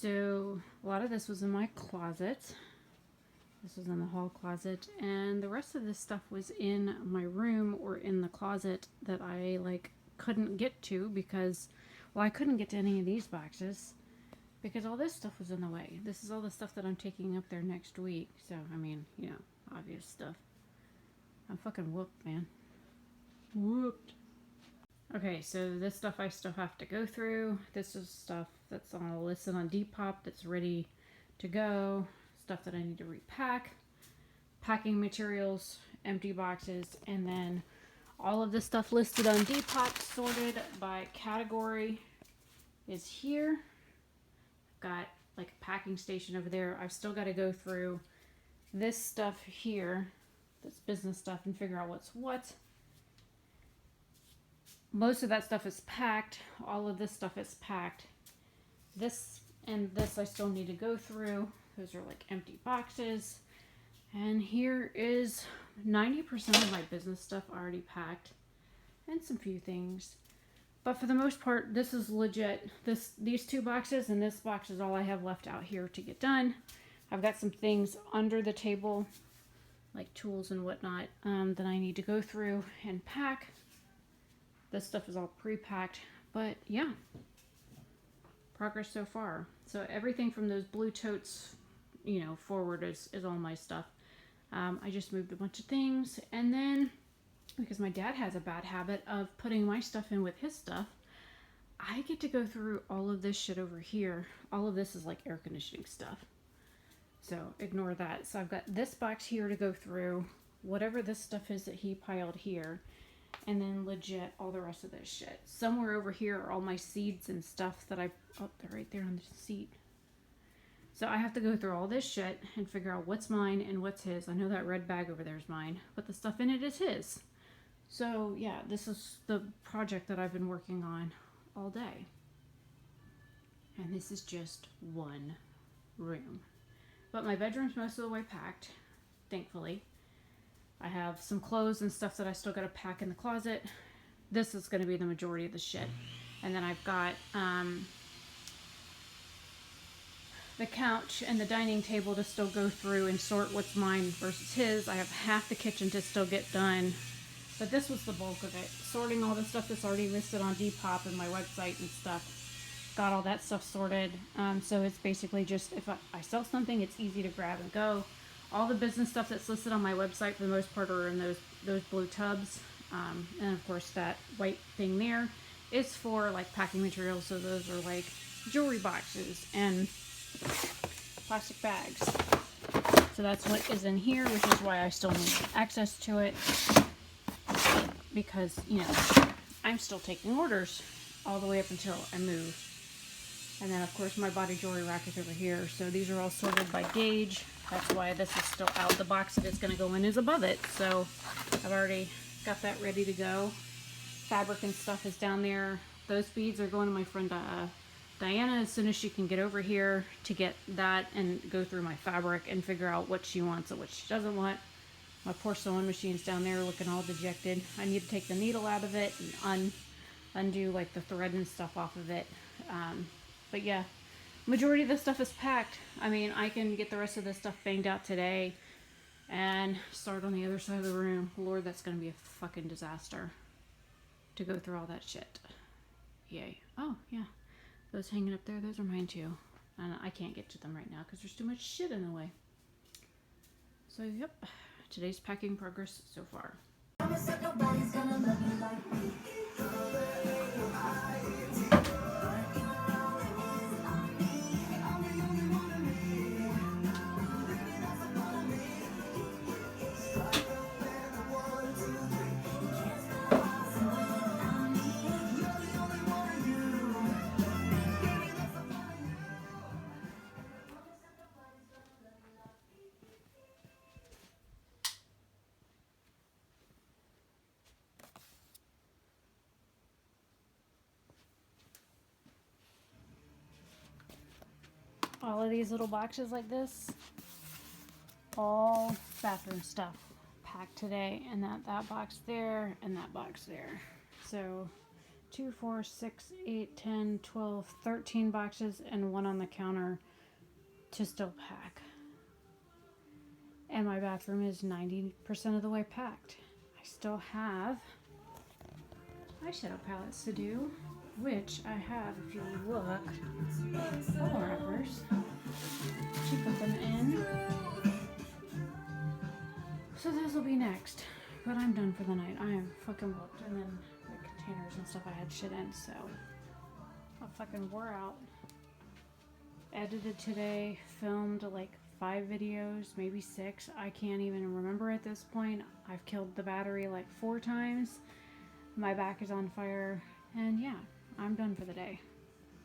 So a lot of this was in my closet. This was in the hall closet, and the rest of this stuff was in my room or in the closet that I like couldn't get to because, well, I couldn't get to any of these boxes because all this stuff was in the way. This is all the stuff that I'm taking up there next week. So, I mean, you know, obvious stuff. I'm fucking whooped, man. Whooped. Okay, so this stuff I still have to go through. This is stuff that's on a list on Depop that's ready to go. Stuff that I need to repack, packing materials, empty boxes, and then all of this stuff listed on Depop, sorted by category, is here. I've got like a packing station over there. I've still got to go through this stuff here, this business stuff, and figure out what's what. Most of that stuff is packed. All of this stuff is packed. This and this I still need to go through. Those are like empty boxes. And here is 90% of my business stuff already packed. And some few things. But for the most part, this is legit. These two boxes and this box is all I have left out here to get done. I've got some things under the table, like tools and whatnot, that I need to go through and pack. This stuff is all pre-packed. But yeah, progress so far. So everything from those blue totes, you know, forward is all my stuff. I just moved a bunch of things, and then because my dad has a bad habit of putting my stuff in with his stuff, I get to go through all of this shit over here. All of this is like air conditioning stuff, so ignore that. So I've got this box here to go through, whatever this stuff is that he piled here, and then legit all the rest of this shit. Somewhere over here are all my seeds and stuff that oh, they're right there on the seat. So I have to go through all this shit and figure out what's mine and what's his. I know that red bag over there is mine, but the stuff in it is his. So yeah, this is the project that I've been working on all day. And this is just one room. But my bedroom's most of the way packed, thankfully. I have some clothes and stuff that I still got to pack in the closet. This is going to be the majority of the shit. And then I've got the couch and the dining table to still go through and sort what's mine versus his. I have half the kitchen to still get done. But this was the bulk of it. Sorting all the stuff that's already listed on Depop and my website and stuff. Got all that stuff sorted. So it's basically just, if I sell something, it's easy to grab and go. All the business stuff that's listed on my website for the most part are in those blue tubs. And of course that white thing there is for like packing materials. So those are like jewelry boxes and plastic bags. So that's what is in here, which is why I still need access to it, because, you know, I'm still taking orders all the way up until I move. And then of course my body jewelry rack is over here. So these are all sorted by gauge. That's why this is still out. The box that it's going to go in is above it. So I've already got that ready to go. Fabric and stuff is down there. Those beads are going to my friend Diana as soon as she can get over here to get that and go through my fabric and figure out what she wants and what she doesn't want. My poor sewing machine's down there looking all dejected. I need to take the needle out of it and undo like the thread and stuff off of it. But yeah, majority of the stuff is packed. I mean, I can get the rest of this stuff banged out today and start on the other side of the room. Lord, that's going to be a fucking disaster to go through all that shit. Yay. Oh, yeah. Those hanging up there, those are mine too. And I can't get to them right now because there's too much shit in the way. So, yep. Today's packing progress so far. All of these little boxes like this, all bathroom stuff packed today, and that box there and that box there. So 2, 4, 6, 8, 10, 12, 13 boxes and one on the counter to still pack. And my bathroom is 90% of the way packed. I still have eyeshadow palettes to do, which I have, if you look, bubble wrappers. She put them in. So those will be next. But I'm done for the night. I am fucking booked. And then the containers and stuff I had shit in, so I fucking wore out. Edited today, filmed like 5 videos, maybe 6. I can't even remember at this point. I've killed the battery like 4 times. My back is on fire. And yeah, I'm done for the day.